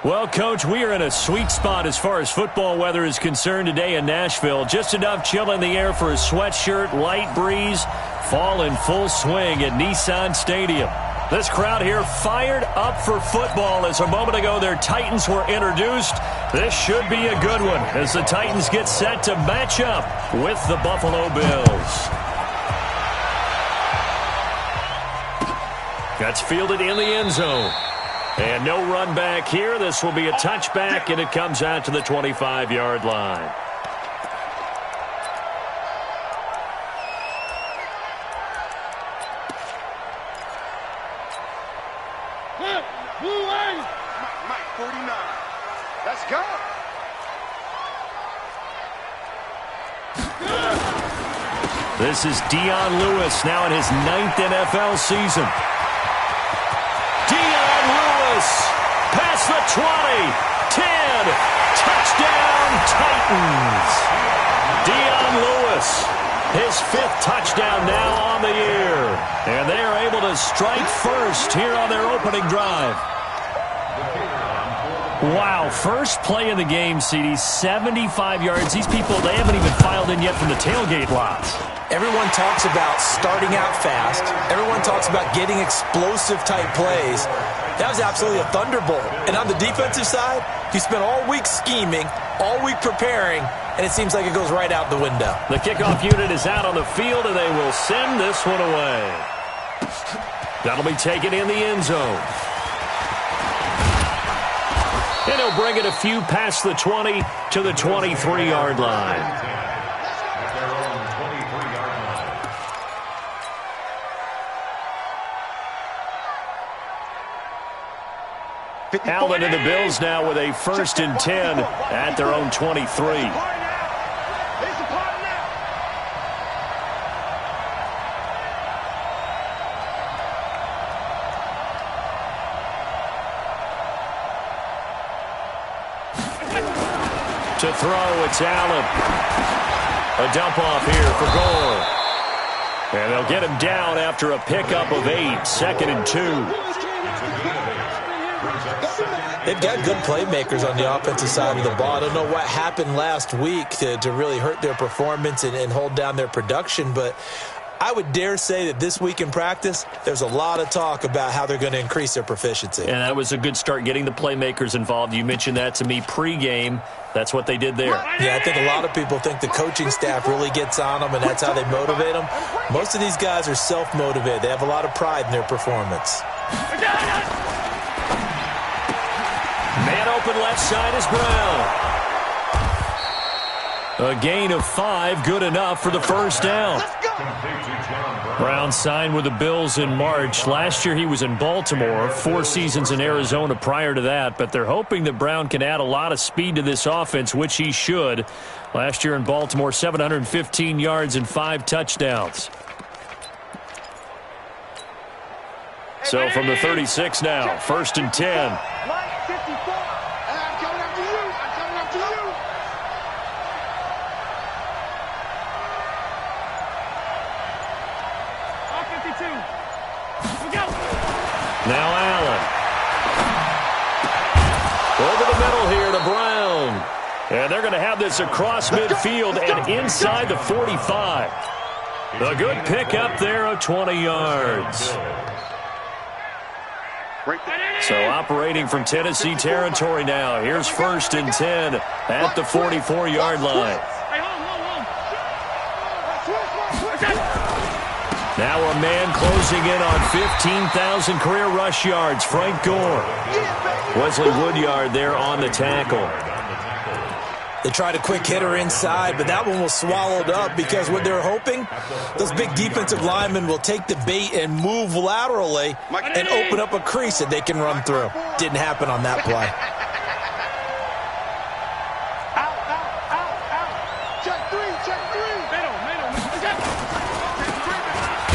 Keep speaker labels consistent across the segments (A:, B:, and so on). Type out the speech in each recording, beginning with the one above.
A: Well, Coach, we are in a sweet spot as far as football weather is concerned today in Nashville. Just enough chill in the air for a sweatshirt, light breeze, fall in full swing at Nissan Stadium. This crowd here fired up for football as a moment ago their Titans were introduced. This should be a good one as the Titans get set to match up with the Buffalo Bills. That's fielded in the end zone. And no run back here. This will be a touchback, and it comes out to the 25-yard line.
B: Mike 49. Let's go.
A: This is Dion Lewis now in his 9th NFL season. Past the 20, 10, touchdown Titans. Dion Lewis, his 5th touchdown now on the year. And they are able to strike first here on their opening drive. Wow, first play of the game, CD, 75 yards. These people, they haven't even filed in yet from the tailgate lots.
C: Everyone talks about starting out fast. Everyone talks about getting explosive-type plays. That was absolutely a thunderbolt. And on the defensive side, you spent all week scheming, all week preparing, and it seems like it goes right out the window.
A: The kickoff unit is out on the field, and they will send this one away. That'll be taken in the end zone. And he'll bring it a few past the 20 to the 23-yard line. Allen and the Bills now with a 1st and 10 at their own 23. To throw, it's Allen. A dump off here for goal. And they'll get him down after a pickup of 8, 2nd and 2.
C: They've got good playmakers on the offensive side of the ball. I don't know what happened last week to really hurt their performance and hold down their production, but I would dare say that this week in practice, there's a lot of talk about how they're going to increase their proficiency.
A: And that was a good start, getting the playmakers involved. You mentioned that to me pregame. That's what they did there.
C: Yeah, I think a lot of people think the coaching staff really gets on them, and that's how they motivate them. Most of these guys are self-motivated. They have a lot of pride in their performance.
A: Man open left side is Brown. A gain of 5, good enough for the first down. Brown signed with the Bills in March. Last year he was in Baltimore, 4 seasons in Arizona prior to that, but they're hoping that Brown can add a lot of speed to this offense, which he should. Last year in Baltimore, 715 yards and 5 touchdowns. So from the 36 now, 1st and 10. Now Allen. Over the middle here to Brown. And they're going to have this across midfield and inside the 45. A good pickup there of 20 yards. So operating from Tennessee territory now. Here's 1st and 10 at the 44-yard line. Now a man closing in on 15,000 career rush yards. Frank Gore. Wesley Woodyard there on the tackle.
C: They tried a quick hitter inside, but that one was swallowed up because what they're hoping, those big defensive linemen will take the bait and move laterally and open up a crease that they can run through. Didn't happen on that play.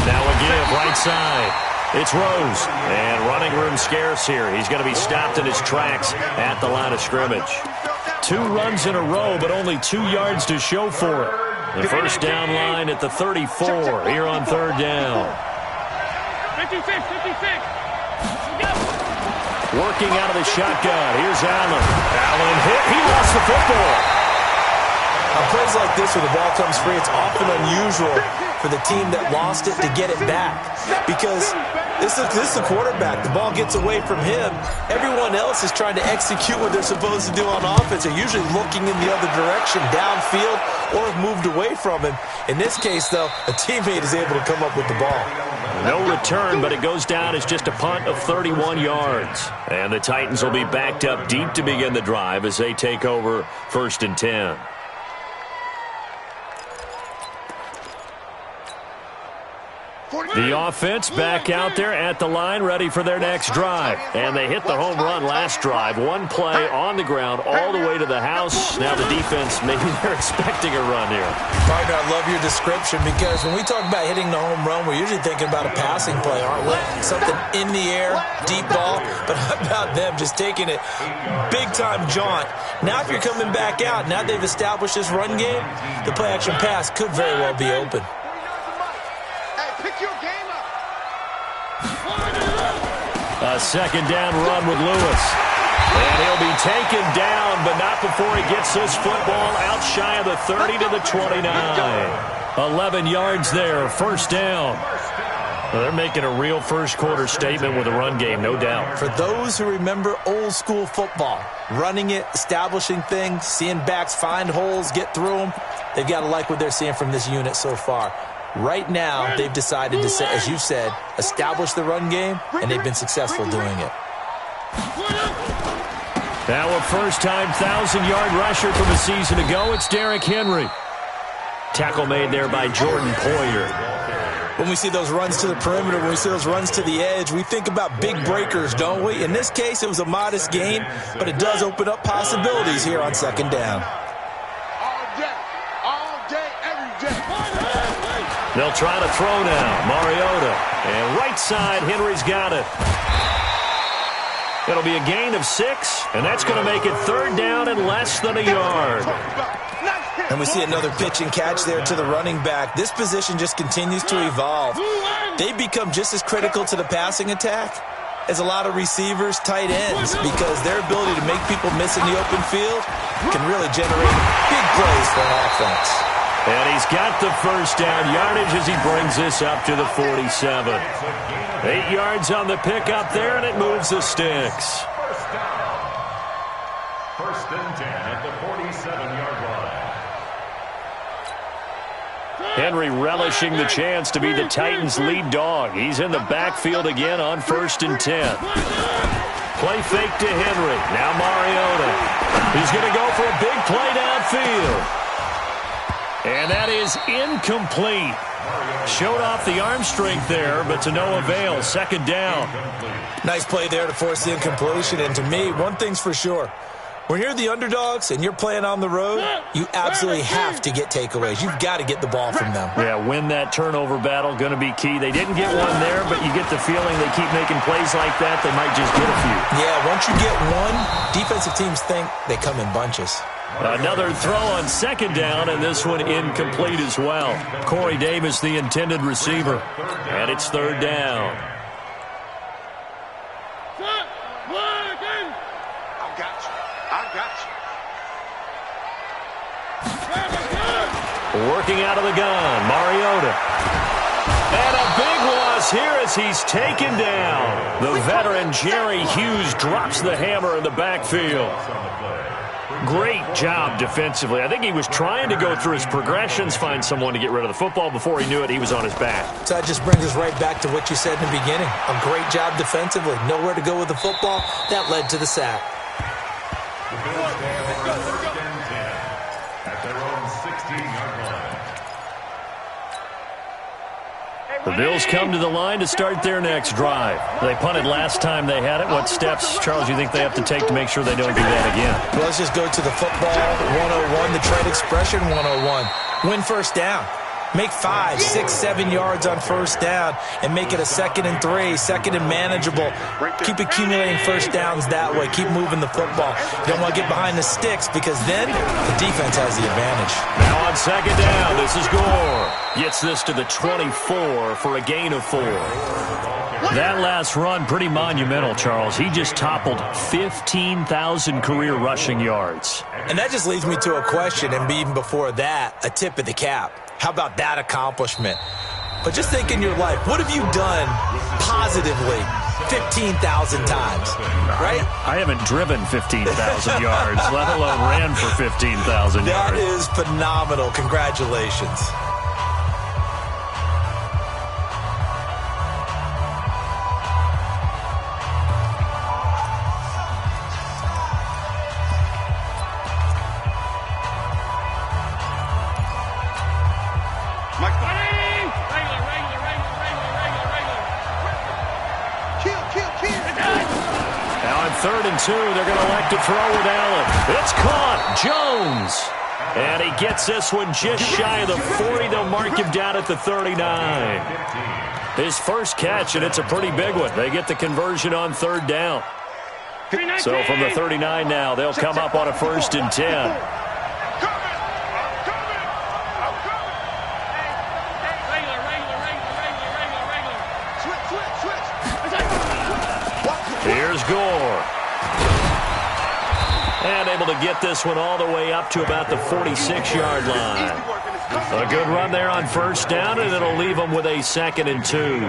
A: Now a give right side. It's Rose, and running room scarce here. He's going to be stopped in his tracks at the line of scrimmage. 2 runs in a row, but only 2 yards to show for it. The first down line at the 34 here on 3rd down.
D: 56.
A: Working out of the shotgun. Here's Allen. Allen hit. He lost the football.
C: On plays like this where the ball comes free, it's often unusual for the team that lost it to get it back. Because this is the quarterback. The ball gets away from him. Everyone else is trying to execute what they're supposed to do on offense. They're usually looking in the other direction, downfield, or have moved away from him. In this case, though, a teammate is able to come up with the ball.
A: No return, but it goes down as just a punt of 31 yards. And the Titans will be backed up deep to begin the drive as they take over 1st and 10. The offense back out there at the line, ready for their next drive. And they hit the home run last drive. One play on the ground all the way to the house. Now the defense, maybe they're expecting a run here.
C: Partner, I love your description because when we talk about hitting the home run, we're usually thinking about a passing play, aren't we? Something in the air, deep ball. But how about them just taking it big-time jaunt? Now if you're coming back out, now they've established this run game, the play-action pass could very well be open.
A: A second down run with Lewis. And he'll be taken down, but not before he gets this football out shy of the 30 to the 29. 11 yards there, 1st down. Well, they're making a real first-quarter statement with a run game, no doubt.
C: For those who remember old-school football, running it, establishing things, seeing backs find holes, get through them, they've got to like what they're seeing from this unit so far. Right now, they've decided to, as you said, establish the run game, and they've been successful doing it.
A: Now a first-time 1,000-yard rusher from a season ago, it's Derrick Henry. Tackle made there by Jordan Poyer.
C: When we see those runs to the perimeter, when we see those runs to the edge, we think about big breakers, don't we? In this case, it was a modest gain, but it does open up possibilities here on 2nd down.
A: They'll try to throw now. Mariota. And right side, Henry's got it. It'll be a gain of 6, and that's going to make it 3rd down and less than a yard.
C: And we see another pitch and catch there to the running back. This position just continues to evolve. They become just as critical to the passing attack as a lot of receivers, tight ends, because their ability to make people miss in the open field can really generate big plays for an offense.
A: And he's got the first down yardage as he brings this up to the 47. 8 yards on the pickup there, and it moves the sticks.
D: First and 10 at the 47-yard line.
A: Henry relishing the chance to be the Titans' lead dog. He's in the backfield again on 1st and 10. Play fake to Henry. Now Mariota. He's going to go for a big play downfield. And that is incomplete. Showed off the arm strength there, but to no avail. 2nd down.
C: Nice play there to force the incompletion. And to me, one thing's for sure. When you're the underdogs and you're playing on the road, you absolutely have to get takeaways. You've got to get the ball from them.
A: Yeah, win that turnover battle, going to be key. They didn't get one there, but you get the feeling they keep making plays like that, they might just get a few.
C: Yeah, once you get one, defensive teams think they come in bunches.
A: Another throw on 2nd down, and this one incomplete as well. Corey Davis, the intended receiver. And it's 3rd down. Working out of the gun, Mariota. And a big loss here as he's taken down. The veteran Jerry Hughes drops the hammer in the backfield. Great job defensively. I think he was trying to go through his progressions, find someone to get rid of the football. Before he knew it, he was on his back.
C: So that just brings us right back to what you said in the beginning. A great job defensively. Nowhere to go with the football. That led to the sack.
A: The Bills come to the line to start their next drive. They punted last time they had it. What steps, Charles, you think they have to take to make sure they don't do that again?
C: Well, let's just go to the football 101, the trade expression 101. Win first down. Make 5, 6, 7 yards on first down and make it a 2nd and 3, 2nd and manageable. Keep accumulating first downs that way. Keep moving the football. You don't want to get behind the sticks because then the defense has the advantage.
A: Now on 2nd down, this is Gore. Gets this to the 24 for a gain of 4. That last run, pretty monumental, Charles. He just toppled 15,000 career rushing yards.
C: And that just leads me to a question, and even before that, a tip of the cap. How about that accomplishment? But just think in your life, what have you done positively 15,000 times, right?
A: I haven't driven 15,000 yards, let alone ran for 15,000 yards.
C: That is phenomenal. Congratulations.
A: Now on 3rd and 2, they're going to elect to throw with Allen. It's caught. Jones. And he gets this one just shy of the 40. They'll mark him down at the 39. His first catch, and it's a pretty big one. They get the conversion on 3rd down. So from the 39 now, they'll come up on a 1st and 10. Here's Gore. And able to get this one all the way up to about the 46-yard line. A good run there on 1st down, and it'll leave them with a 2nd and 2.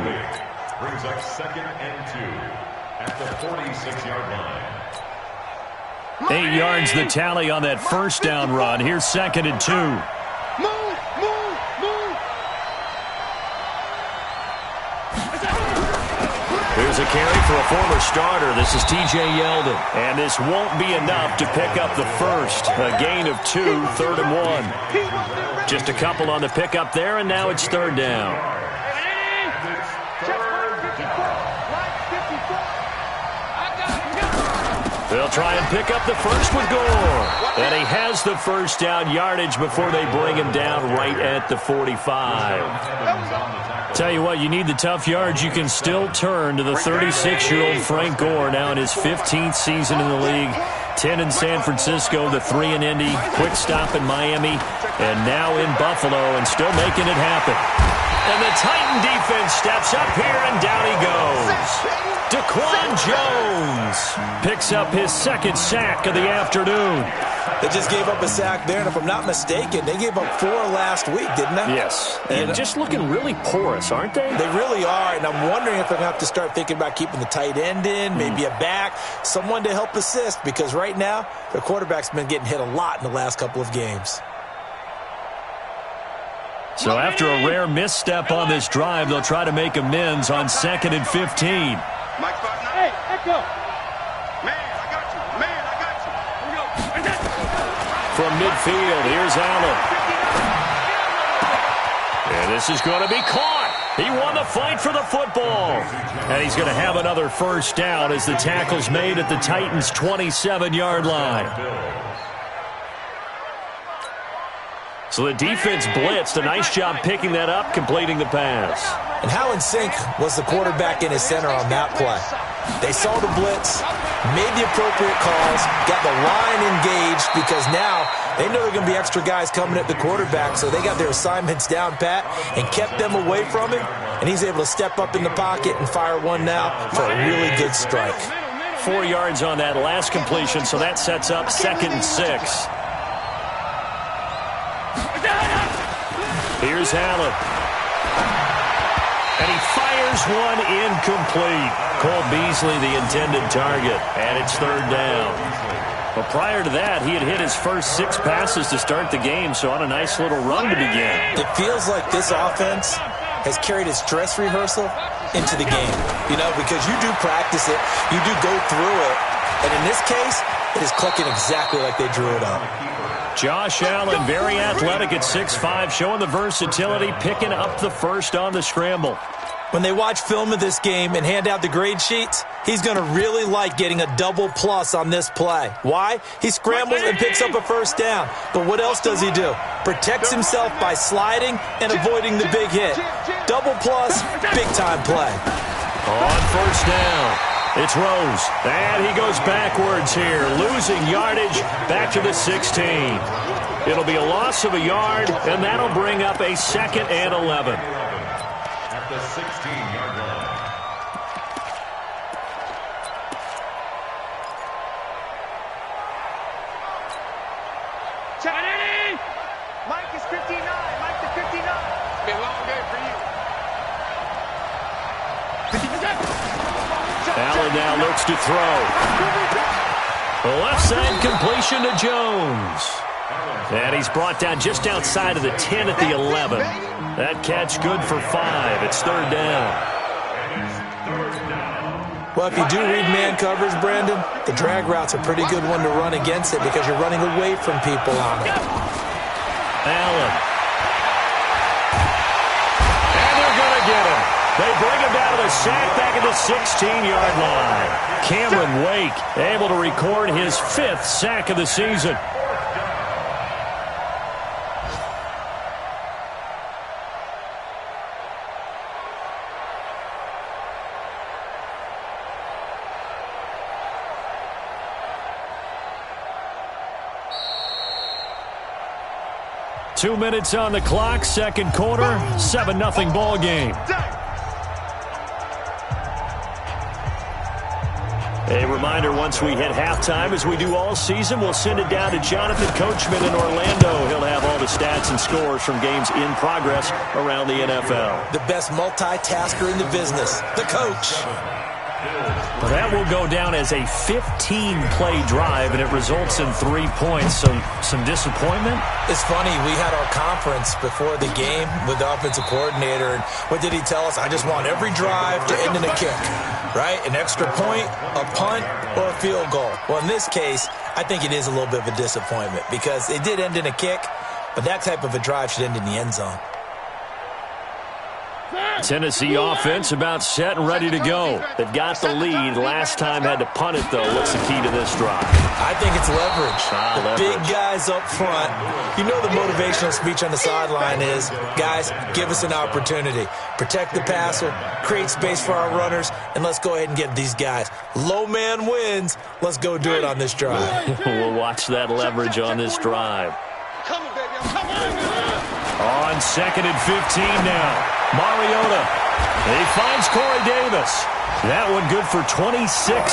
D: Brings up 2nd and 2 at the 46-yard line.
A: 8 yards the tally on that 1st down run. Here's 2nd and 2. Here's a carry for a former starter. This is T.J. Yeldon. And this won't be enough to pick up the first. A gain of 2, 3rd and 1. Just a couple on the pickup there, and now it's 3rd down. They'll try and pick up the first with Gore. And he has the 1st down yardage before they bring him down right at the 45. Tell you what, you need the tough yards. You can still turn to the 36-year-old Frank Gore, now in his 15th season in the league. 10 in San Francisco, the 3 in Indy, quick stop in Miami, and now in Buffalo, and still making it happen. And the Titan defense steps up here, and down he goes. Daquan Jones picks up his 2nd sack of the afternoon.
C: They just gave up a sack there, and if I'm not mistaken, they gave up 4 last week, didn't they?
A: Yes, and just looking really porous, aren't they?
C: They really are, and I'm wondering if they're going to have to start thinking about keeping the tight end in, maybe a back, someone to help assist, because right now, their quarterback's been getting hit a lot in the last couple of games.
A: So after a rare misstep on this drive, they'll try to make amends on 2nd and 15.
B: Hey, Echo. Man, I got you. Man, I got you.
A: From midfield, here's Allen. And this is going to be caught. He won the fight for the football. And he's going to have another 1st down as the tackle's made at the Titans' 27-yard line. So the defense blitzed. A nice job picking that up, completing the pass.
C: And how in sync was the quarterback in his center on that play? They saw the blitz, made the appropriate calls, got the line engaged, because now they know there are going to be extra guys coming at the quarterback, so they got their assignments down pat and kept them away from him, and he's able to step up in the pocket and fire one now for a really good strike.
A: 4 yards on that last completion, so that sets up 2nd and 6. Here's Allen. And he fires one incomplete. Cole Beasley, the intended target, and it's 3rd down. But prior to that, he had hit his first 6 passes to start the game, so on a nice little run to begin.
C: It feels like this offense has carried its dress rehearsal into the game, you know, because you do practice it, you do go through it, and in this case, it is clicking exactly like they drew it up.
A: Josh Allen, very athletic at 6'5", showing the versatility, picking up the first on the scramble.
C: When they watch film of this game and hand out the grade sheets, he's going to really like getting a double plus on this play. Why? He scrambles and picks up a 1st down. But what else does he do? Protects himself by sliding and avoiding the big hit. Double plus, big-time play.
A: On first down, it's Rose. And he goes backwards here, losing yardage back to the 16. It'll be a loss of a yard, and that'll bring up a 2nd and 11.
D: At the 16-yard line.
B: Mike is 59. Mike to 59. It's been a long day for you.
A: Allen now looks to throw. The left side completion to Jones. And he's brought down just outside of the 10 at the 11. That catch good for 5. It's 3rd down.
C: Well, if you do read man covers, Brandon, the drag route's a pretty good one to run against it because you're running away from people on it.
A: Allen. And they're going to get him. They bring him down to the sack back at the 16-yard line. Cameron Wake able to record his 5th sack of the season. Two minutes on the clock, second quarter, 7-0 ball game. A reminder, once we hit halftime, as we do all season, we'll send it down to Jonathan Coachman in Orlando. He'll have all the stats and scores from games in progress around the NFL.
C: The best multitasker in the business, the coach.
A: Well, that will go down as a 15-play drive, and it results in 3 points. So some disappointment?
C: It's funny, we had our conference before the game with the offensive coordinator, and what did he tell us? I just want every drive to end in a kick, right? An extra point, a punt, or a field goal. Well, in this case, I think it is a little bit of a disappointment because it did end in a kick, but that type of a drive should end in the end zone.
A: Tennessee offense about set and ready to go. They've got the lead. Last time had to punt it, though. What's the key to this drive?
C: I think it's leverage.
A: Leverage.
C: Big guys up front. You know the motivational speech on the sideline is, guys, give us an opportunity. Protect the passer, create space for our runners, and let's go ahead and get these guys. Low man wins. Let's go do it on this drive.
A: We'll watch that leverage on this drive.
B: Come on, baby. Come on.
A: On 2nd and 15 now. Mariota. He finds Corey Davis. That one good for 26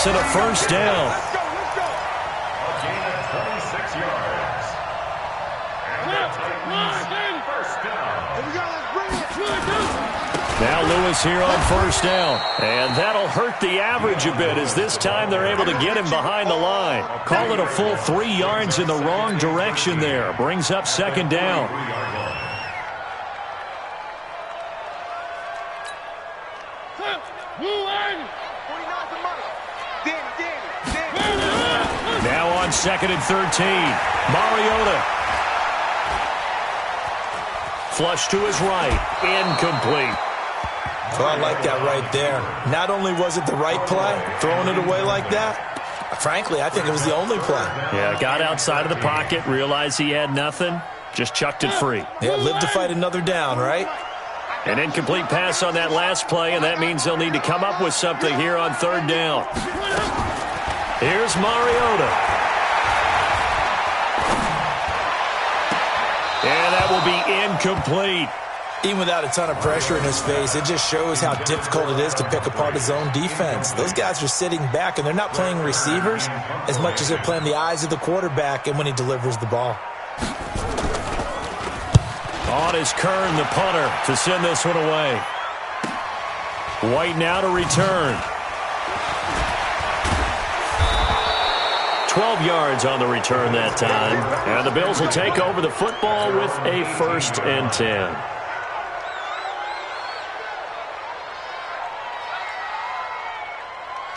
A: and a first down.
B: Let's go.
D: A gain of 26 yards. And the Titans' first down.
B: Here we go. Let's bring it.
A: Now Lewis here on first down. And that'll hurt the average a bit as this time they're able to get him behind the line. Call it a full 3 yards in the wrong direction there. Brings up 2nd down. Now on 2nd and 13. Mariota. Flush to his right. Incomplete.
C: So I like that right there. Not only was it the right play, throwing it away like that, frankly, I think it was the only play.
A: Yeah, got outside of the pocket, realized he had nothing, just chucked it free.
C: Yeah, live to fight another down, right?
A: An incomplete pass on that last play, and that means they'll need to come up with something here on 3rd down. Here's Mariota. And that will be incomplete.
C: Even without a ton of pressure in his face, it just shows how difficult it is to pick apart his own defense. Those guys are sitting back, and they're not playing receivers as much as they're playing the eyes of the quarterback and when he delivers the ball.
A: On is Kern, the punter, to send this one away. White now to return. 12 yards on the return that time. And the Bills will take over the football with a 1st and 10.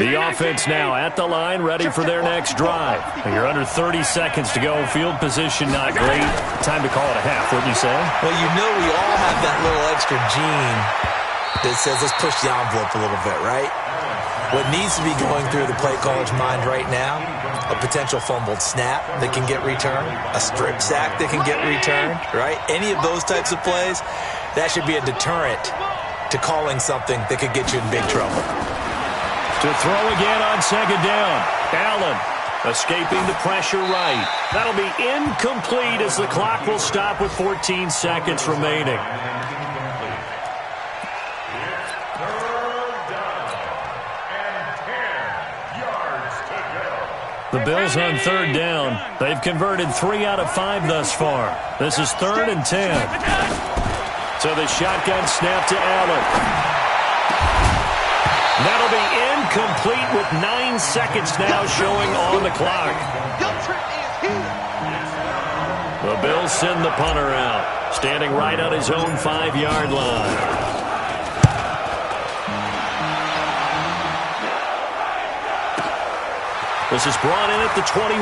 A: The offense now at the line, ready for their next drive. You're under 30 seconds to go. Field position not great. Time to call it a half, wouldn't you say?
C: Well, you know we all have that little extra gene that says let's push the envelope a little bit, right? What needs to be going through the play caller's mind right now, a potential fumbled snap that can get returned, a strip sack that can get returned, right? Any of those types of plays, that should be a deterrent to calling something that could get you in big trouble.
A: To throw again on second down. Allen escaping the pressure right. That'll be incomplete as the clock will stop with 14 seconds remaining. The Bills on third down. They've converted 3 out of 5 thus far. This is 3rd and 10. So the shotgun snap to Allen. That'll be incomplete with 9 seconds now showing on the clock. The Bills send the punter out, standing right on his own 5-yard line. This is brought in at the 21.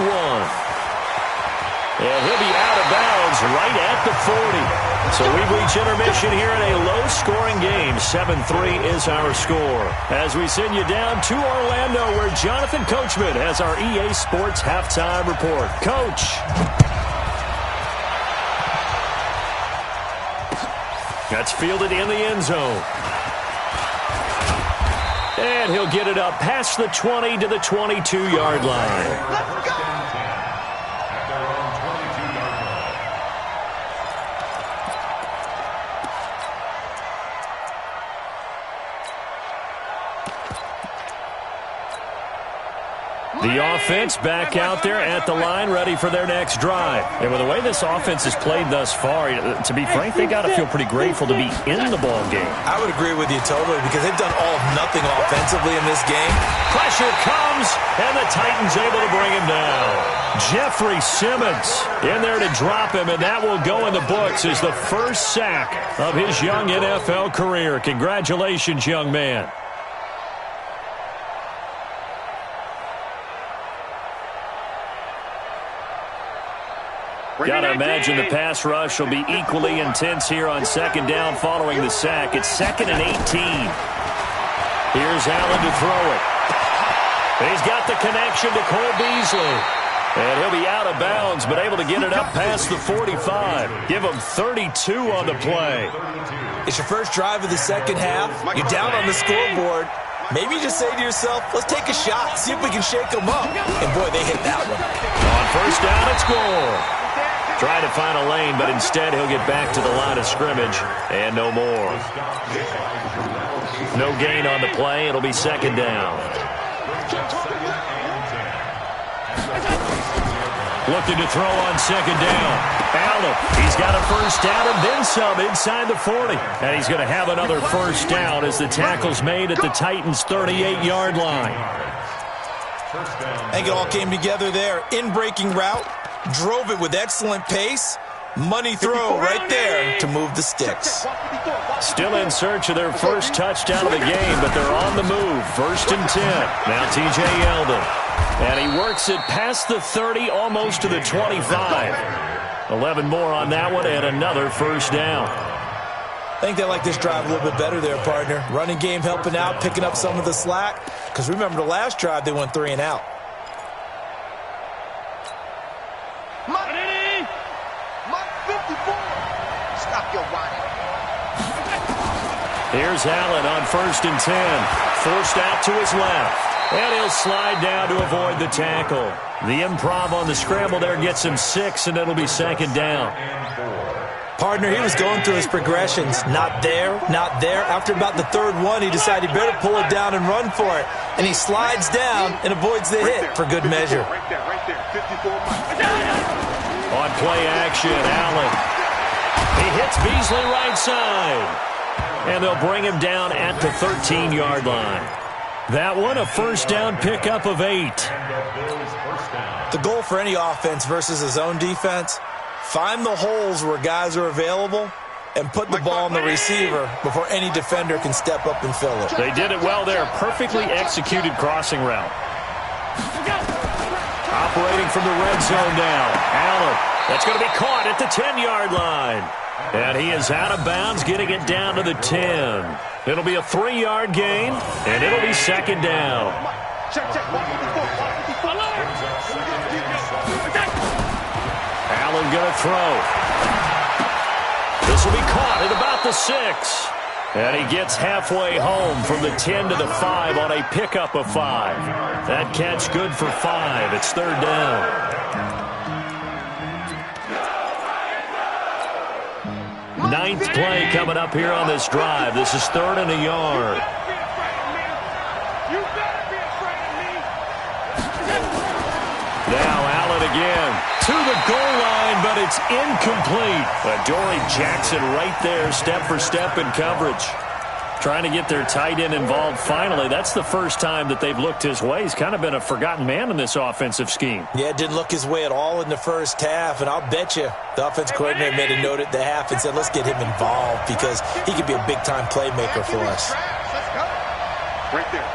A: And he'll be out of bounds right at the 40. So we've reached intermission here in a low-scoring game. 7-3 is our score. As we send you down to Orlando, where Jonathan Coachman has our EA Sports halftime report. Coach. That's fielded in the end zone. And he'll get it up past the 20 to the 22-yard line.
B: Let's go!
A: The offense back out there at the line, ready for their next drive. And with the way this offense has played thus far, to be frank, they got to feel pretty grateful to be in the ball game.
C: I would agree with you totally because they've done all of nothing offensively in this game.
A: Pressure comes, and the Titans able to bring him down. Jeffrey Simmons in there to drop him, and that will go in the books as the first sack of his young NFL career. Congratulations, young man. Got to imagine the pass rush will be equally intense here on second down following the sack. It's 2nd and 18. Here's Allen to throw it. He's got the connection to Cole Beasley. And he'll be out of bounds, but able to get it up past the 45. Give him 32 on the play.
C: It's your first drive of the second half. You're down on the scoreboard. Maybe you just say to yourself, let's take a shot, see if we can shake them up. And boy, they hit that one.
A: On first down, it's Gore. Trying to find a lane, but instead he'll get back to the line of scrimmage, and no more. No gain on the play. It'll be second down. Looking to throw on second down. Allen, he's got a first down and then some inside the 40. And he's going to have another first down as the tackle's made at the Titans' 38-yard line.
C: I think it all came together there. In-breaking route. Drove it with excellent pace. Money throw right there to move the sticks.
A: Still in search of their first touchdown of the game, but they're on the move. 1st and 10. Now T.J. Yeldon. And he works it past the 30, almost to the 25. 11 more on that one, and another first down.
C: I think they like this drive a little bit better there, partner. Running game helping out, picking up some of the slack. Because remember, the last drive, they went 3 and out.
A: Here's Allen on 1st and 10. Forced out to his left. And he'll slide down to avoid the tackle. The improv on the scramble there gets him 6, and it'll be second down.
C: Partner, he was going through his progressions. Not there, not there. After about the 3rd one, he decided he better pull it down and run for it. And he slides down and avoids the hit for good measure.
B: Right there, 54.
A: On play action, Allen. He hits Beasley right side. And they'll bring him down at the 13-yard line. That one, a first down pickup of 8.
C: The goal for any offense versus his own defense, find the holes where guys are available and put the ball on the receiver before any defender can step up and fill it.
A: They did it well there. Perfectly executed crossing route. Operating from the red zone now. Allen. That's going to be caught at the 10-yard line. And he is out of bounds, getting it down to the 10. It'll be a 3-yard gain, and it'll be second down. Allen going to throw. This will be caught at about the 6. And he gets halfway home from the 10 to the 5 on a pickup of 5. That catch good for 5. It's third down. Ninth play coming up here on this drive. This is 3rd and a yard. Now Allen again to the goal line, but it's incomplete. Adoree Jackson right there, step for step in coverage. Trying to get their tight end involved finally. That's the first time that they've looked his way. He's kind of been a forgotten man in this offensive scheme.
C: Yeah, didn't look his way at all in the first half, and I'll bet you the offense coordinator made a note at the half and said, let's get him involved because he could be a big-time playmaker for us.
B: Right there.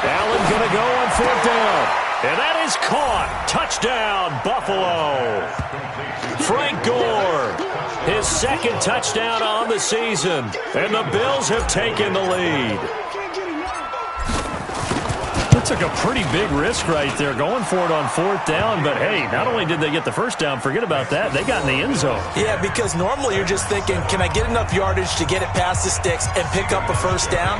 A: Allen going to go on 4th down. And that is caught. Touchdown, Buffalo. Frank Gore, his 2nd touchdown on the season. And the Bills have taken the lead. That took a pretty big risk right there, going for it on 4th down. But, hey, not only did they get the first down, forget about that, they got in the end zone.
C: Yeah, because normally you're just thinking, can I get enough yardage to get it past the sticks and pick up a first down?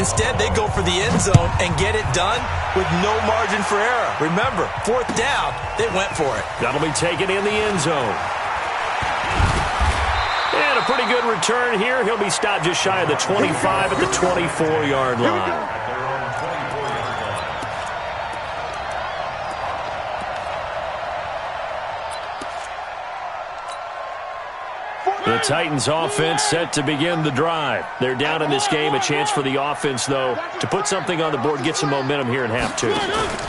C: Instead, they go for the end zone and get it done with no margin for error. Remember, 4th down, they went for it.
A: That'll be taken in the end zone. And a pretty good return here. He'll be stopped just shy of the 25 at the 24-yard line. The Titans offense set to begin the drive. They're down in this game. A chance for the offense, though, to put something on the board, get some momentum here in half 2.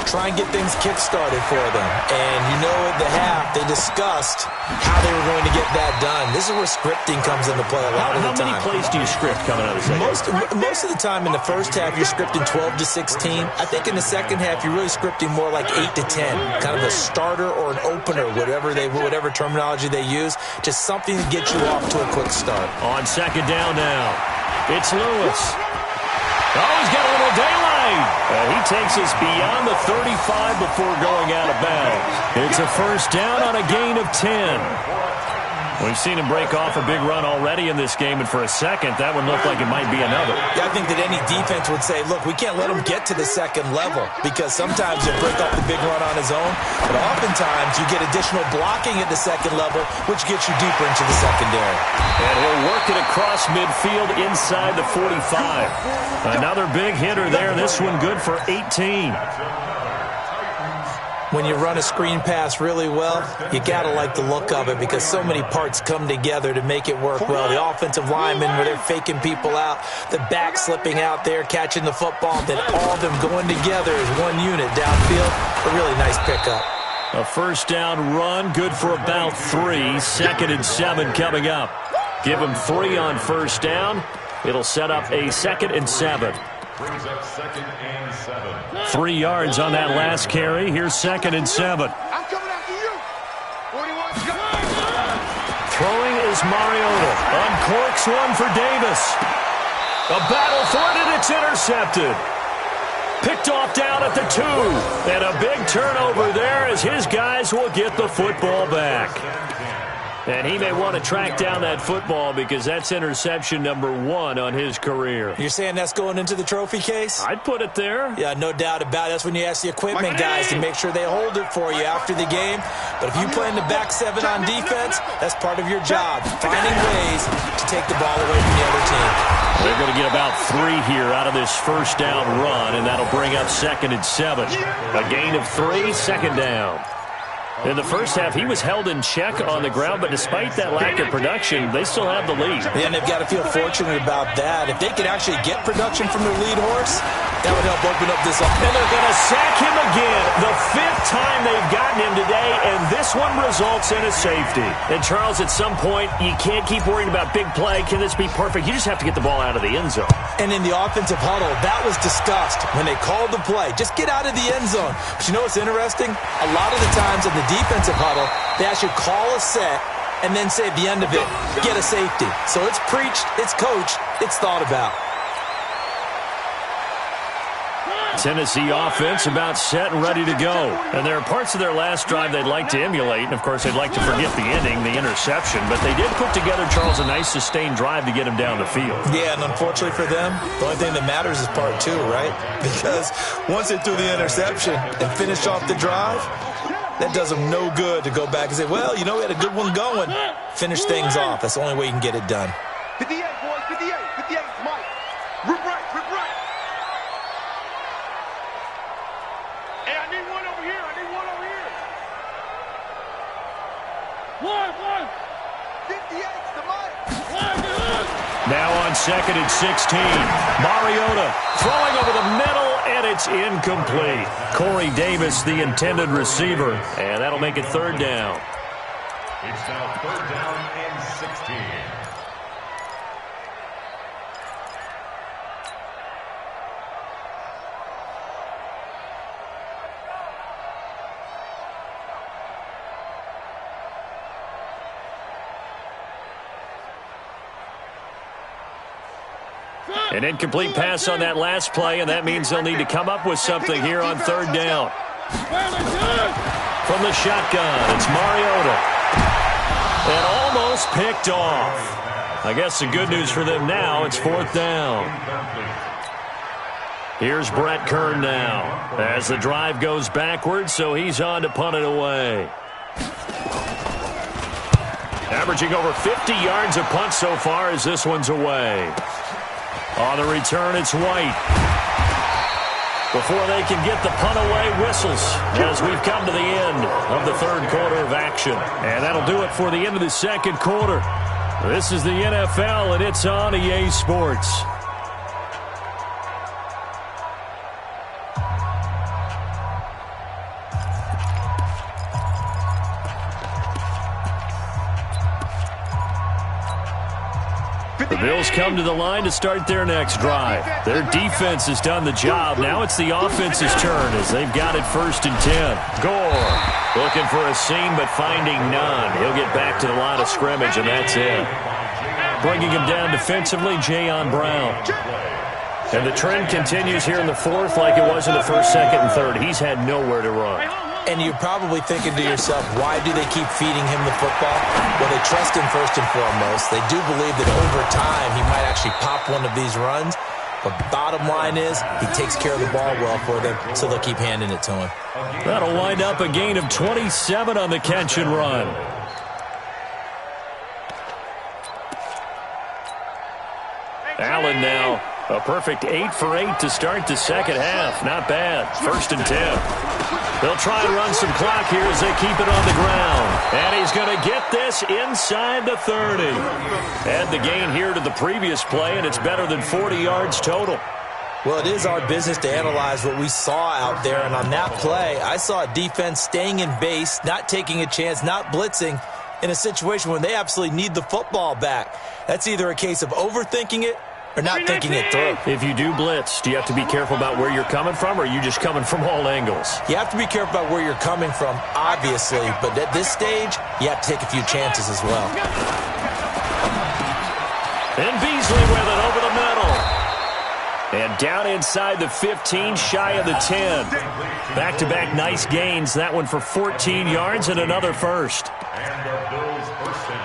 C: Try and get things kick-started for them. And you know at the half, they discussed how they were going to get that done. This is where scripting comes into play a lot of the time.
A: How many plays do you script coming out of the second?
C: Most of the time in the first half, you're scripting 12 to 16. I think in the second half, you're really scripting more like 8 to 10. Kind of a starter or an opener, whatever terminology they use. Just something to get you off to a quick start.
A: On second down now, it's Lewis. Oh, he's got a little daylight. He takes us beyond the 35 before going out of bounds. It's a first down on a gain of 10. We've seen him break off a big run already in this game, and for a second, that one looked like it might be another.
C: Yeah, I think that any defense would say, look, we can't let him get to the second level because sometimes he'll break off the big run on his own, but oftentimes you get additional blocking at the second level, which gets you deeper into the secondary.
A: And he'll work it across midfield inside the 45. Another big hitter there. This one good for 18.
C: When you run a screen pass really well, you got to like the look of it because so many parts come together to make it work well. The offensive linemen, where they're faking people out, the back slipping out there, catching the football, then all of them going together as one unit downfield. A really nice pickup.
A: A first down run, good for about 3. 2nd and 7 coming up. Give them 3 on first down. It'll set up a 2nd and 7.
D: Brings up 2nd and 7.
A: 3 yards on that last carry. Here's 2nd and 7.
B: I'm coming after you. 41.
A: Throwing is Mariota. Uncorks one for Davis. A battle for it, and it's intercepted. Picked off down at the 2. And a big turnover there as his guys will get the football back. And he may want to track down that football because that's interception number 1 on his career.
C: You're saying that's going into the trophy case?
A: I'd put it there.
C: Yeah, no doubt about it. That's when you ask the equipment guys to make sure they hold it for you after the game. But if you play in the back 7 on defense, that's part of your job, finding ways to take the ball away from the other team.
A: They're going to get about 3 here out of this first down run, and that'll bring up 2nd and 7. A gain of 3, 2nd down. In the first half, he was held in check on the ground, but despite that lack of production, they still have the lead.
C: And they've got to feel fortunate about that. If they could actually get production from their lead horse, that would help open up this offense.
A: And they're going to sack him again, the 5th time they've gotten him today, and this one results in a safety. And, Charles, at some point, you can't keep worrying about big play. Can this be perfect? You just have to get the ball out of the end zone.
C: And in the offensive huddle, that was discussed when they called the play. Just get out of the end zone. But you know what's interesting? A lot of the times in the defensive huddle, they actually call a set and then say at the end of it, get a safety. So it's preached, it's coached, it's thought about.
A: Tennessee offense about set and ready to go. And there are parts of their last drive they'd like to emulate. And, of course, they'd like to forget the ending, the interception. But they did put together, Charles, a nice sustained drive to get him down the field.
C: Yeah, and unfortunately for them, the only thing that matters is part two, right? Because once they threw the interception and finished off the drive, that does them no good to go back and say, well, you know, we had a good one going. Finish things off. That's the only way you can get it done.
B: 58, boys, 58. 58, Mike. Rip right, rip right. Hey, I need one over here. I need one over here. One. 58's the Mike.
A: Now on second and 16. Mariota throwing over the middle, and it's incomplete. Corey Davis, the intended receiver, and that'll make it third down.
D: It's now third down and 16.
A: An incomplete pass on that last play, and that means they'll need to come up with something here on third down. From the shotgun, it's Mariota. And almost picked off. I guess the good news for them now, it's fourth down. Here's Brett Kern now as the drive goes backwards, so he's on to punt it away. Averaging over 50 yards a punt so far as this one's away. On the return, it's White. Before they can get the punt away, whistles as we've come to the end of the third quarter of action. And that'll do it for the end of the second quarter. This is the NFL, and it's on EA Sports. The Bills come to the line to start their next drive. Their defense has done the job. Now it's the offense's turn as they've got it first and 10. Gore looking for a seam but finding none. He'll get back to the line of scrimmage, and that's it. Bringing him down defensively, Jayon Brown. And the trend continues here in the fourth like it was in the first, second, and third. He's had nowhere to run.
C: And you're probably thinking to yourself, why do they keep feeding him the football? Well, they trust him first and foremost. They do believe that over time he might actually pop one of these runs. But bottom line is he takes care of the ball well for them, so they'll keep handing it to him.
A: That'll wind up a gain of 27 on the catch and run. Allen now. A perfect 8 for 8 to start the second half. Not bad. First and 10. They'll try and run some clock here as they keep it on the ground. And he's going to get this inside the 30. Add the gain here to the previous play, and it's better than 40 yards total.
C: Well, it is our business to analyze what we saw out there. And on that play, I saw a defense staying in base, not taking a chance, not blitzing in a situation when they absolutely need the football back. That's either a case of overthinking it or not thinking it through.
A: If you do blitz, do you have to be careful about where you're coming from, or are you just coming from all angles?
C: You have to be careful about where you're coming from, obviously, but at this stage, you have to take a few chances as well.
A: And Beasley with it over the middle. And down inside the 15, shy of the 10. Back-to-back nice gains. That one for 14 yards and another first.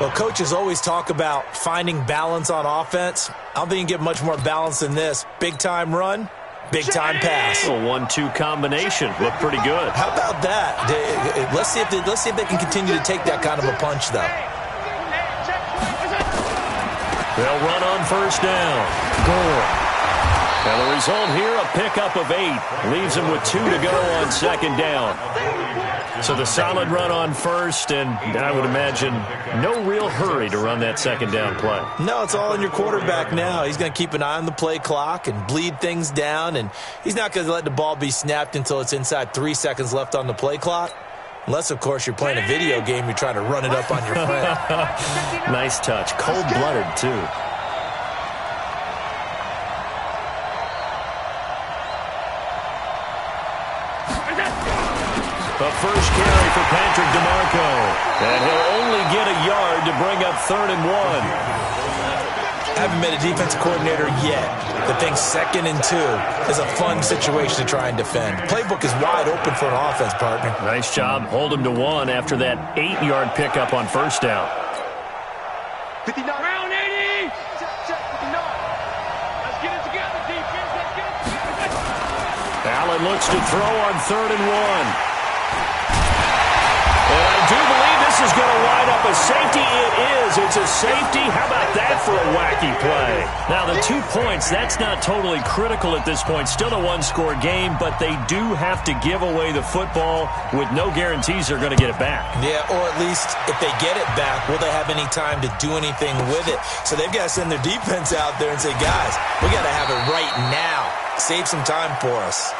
C: Well, coaches always talk about finding balance on offense. I don't think you can get much more balance than this. Big-time run, big-time pass.
A: A 1-2 combination. Looked pretty good.
C: How about that? Let's see if they can continue to take that kind of a punch, though.
A: They'll run on first down. Gore. And the result here, a pickup of 8. Leaves them with 2 to go on second down. So the solid run on first, and I would imagine no real hurry to run that second down play.
C: No, it's all in your quarterback now. He's going to keep an eye on the play clock and bleed things down, and he's not going to let the ball be snapped until it's inside 3 seconds left on the play clock. Unless, of course, you're playing a video game, you're trying to run it up on your friend.
A: Nice touch. Cold-blooded, too. A first carry for Patrick DeMarco. And he'll only get a yard to bring up 3rd and 1.
C: Haven't met a defense coordinator yet that thinks 2nd and 2 is a fun situation to try and defend. Playbook is wide open for an offense, partner.
A: Nice job. Hold him to 1 after that 8-yard pickup on 1st down.
B: 59. Round 80. Check 59. Let's get it together, defense. Let's get it together.
A: Allen looks to throw on 3rd and 1. And I do believe this is going to wind up a safety. It is. It's a safety. How about that for a wacky play? Now, the 2 points, that's not totally critical at this point. Still a one-score game, but they do have to give away the football with no guarantees they're going to get it back.
C: Yeah, or at least if they get it back, will they have any time to do anything with it? So they've got to send their defense out there and say, guys, we got to have it right now. Save some time for us.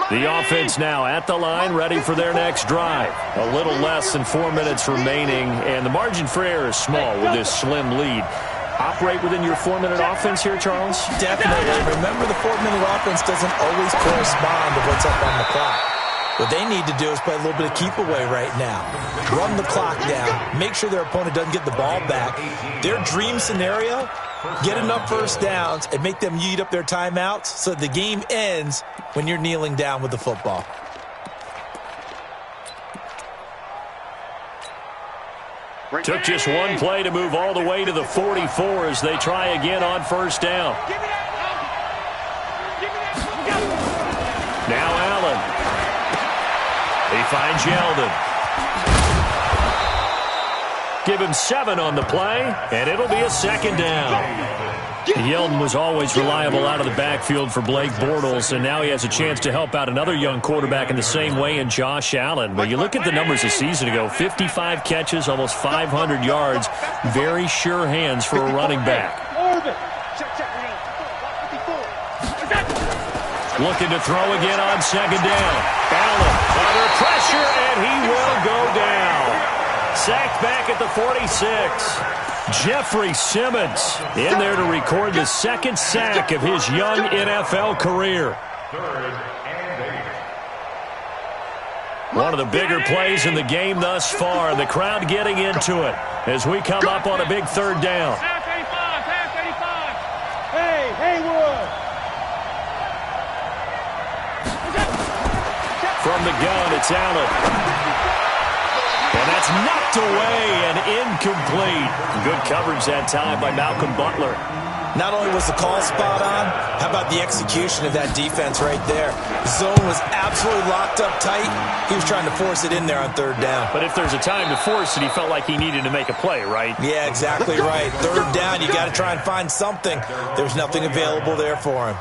A: The offense now at the line, ready for their next drive. A little less than 4 minutes remaining, and the margin for error is small with this slim lead. Operate within your 4-minute offense here, Charles?
C: Definitely. Remember, the 4-minute offense doesn't always correspond to what's up on the clock. What they need to do is play a little bit of keep away right now. Run the clock down. Make sure their opponent doesn't get the ball back. Their dream scenario, get enough first downs and make them eat up their timeouts so the game ends when you're kneeling down with the football.
A: Took just one play to move all the way to the 44 as they try again on 1st down. Now Allen. He finds Yeldon. Give him 7 on the play, and it'll be a 2nd down. Yeldon was always reliable out of the backfield for Blake Bortles, and now he has a chance to help out another young quarterback in the same way in Josh Allen. But you look at the numbers a season ago, 55 catches, almost 500 yards, very sure hands for a running back. Looking to throw again on 2nd down. Allen under pressure, and he will go down. Sacked back at the 46. Jeffrey Simmons in there to record the 2nd sack of his young NFL career. One of the bigger plays in the game thus far. The crowd getting into it as we come up on a big 3rd down.
B: Pass 85, pass 85. Hey, Haywood.
A: From the gun, it's Allen. And that's knocked away and incomplete. Good coverage that time by Malcolm Butler.
C: Not only was the call spot on, how about the execution of that defense right there? The zone was absolutely locked up tight. He was trying to force it in there on 3rd down.
A: But if there's a time to force it, he felt like he needed to make a play, right?
C: Yeah, exactly right. 3rd down, you got to try and find something. There's nothing available there for him.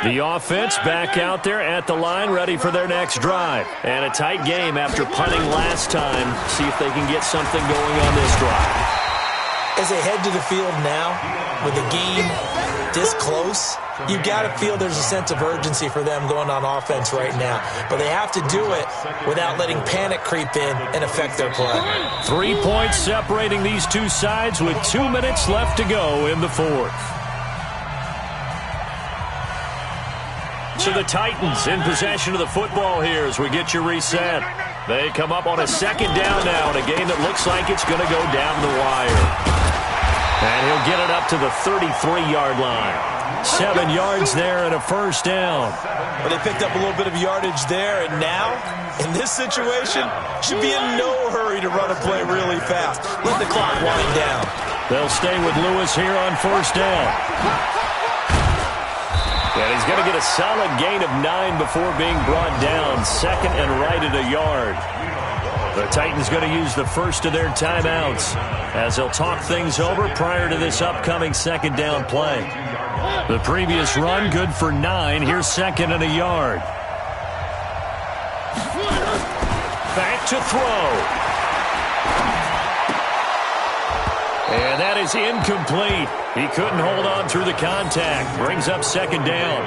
A: The offense back out there at the line, ready for their next drive. And a tight game after punting last time. See if they can get something going on this drive.
C: As they head to the field now, with the game this close, you've got to feel there's a sense of urgency for them going on offense right now. But they have to do it without letting panic creep in and affect their play.
A: 3 points separating these two sides with 2 minutes left to go in the 4th. So the Titans in possession of the football here as we get you reset. They come up on a 2nd down now in a game that looks like it's going to go down the wire. And he'll get it up to the 33-yard line. 7 yards there and a 1st down.
C: Well, they picked up a little bit of yardage there, and now, in this situation, should be in no hurry to run a play really fast. Let the clock wind down.
A: They'll stay with Lewis here on 1st down. And he's going to get a solid gain of 9 before being brought down. 2nd and right at a yard. The Titans going to use the first of their timeouts as they'll talk things over prior to this upcoming 2nd down play. The previous run good for 9. Here's 2nd and a yard. Back to throw. And that is incomplete. He couldn't hold on through the contact. Brings up 2nd down.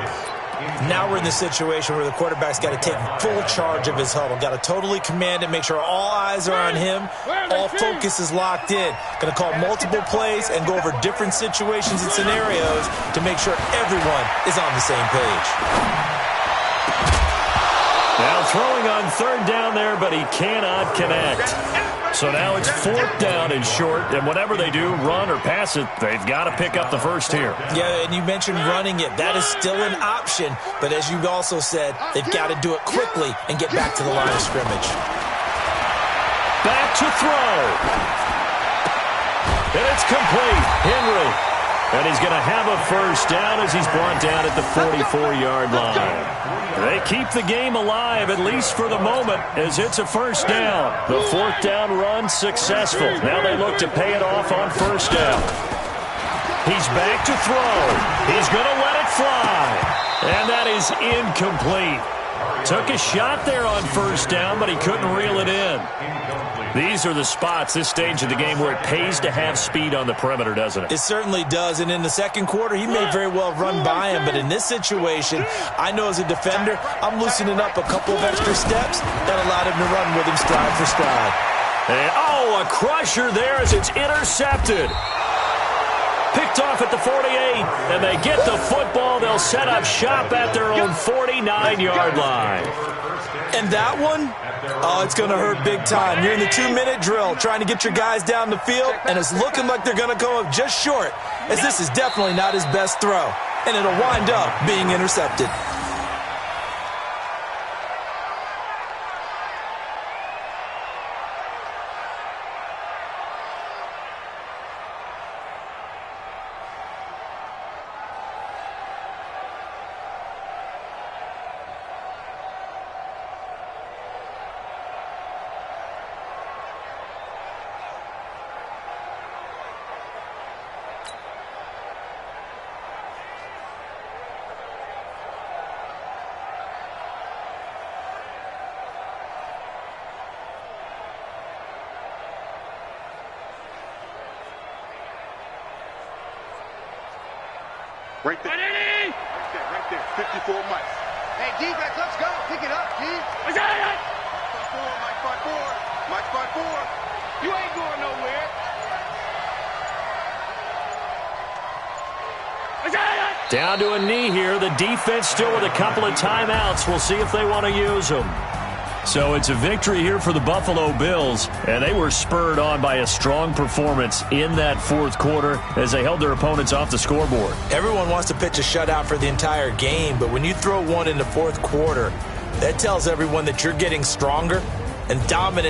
C: Now we're in the situation where the quarterback's got to take full charge of his huddle. Got to totally command it, make sure all eyes are on him. All focus is locked in. Going to call multiple plays and go over different situations and scenarios to make sure everyone is on the same page.
A: Now throwing on third down there, but he cannot connect. So now it's fourth down and short, and whatever they do, run or pass it, they've got to pick up the first here.
C: Yeah, and you mentioned running it. That is still an option, but as you also said, they've got to do it quickly and get back to the line of scrimmage.
A: Back to throw. And it's complete. Henry. And he's going to have a first down as he's brought down at the 44-yard line. They keep the game alive, at least for the moment, as it's a first down. The fourth down run successful. Now they look to pay it off on first down. He's back to throw. He's going to let it fly. And that is incomplete. Took a shot there on first down, but he couldn't reel it in. These are the spots, this stage of the game, where it pays to have speed on the perimeter, doesn't it?
C: It certainly does, and in the second quarter, he may very well run by him, but in this situation, I know as a defender, I'm loosening up a couple of extra steps that allowed him to run with him stride for stride.
A: And, a crusher there as it's intercepted. Picked off at the 48, and they get the football. They'll set up shop at their own 49-yard line.
C: And that one, it's going to hurt big time. You're in the 2-minute drill trying to get your guys down the field, and it's looking like they're going to come up just short, as this is definitely not his best throw, and it'll wind up being intercepted.
B: Right there. Right there. 54 mics. Hey, defense, let's go. Pick it up, D. Mike spot four. You ain't going nowhere.
A: Down to a knee here. The defense still with a couple of timeouts. We'll see if they want to use them. So it's a victory here for the Buffalo Bills, and they were spurred on by a strong performance in that fourth quarter as they held their opponents off the scoreboard.
C: Everyone wants to pitch a shutout for the entire game, but when you throw one in the fourth quarter, that tells everyone that you're getting stronger and dominant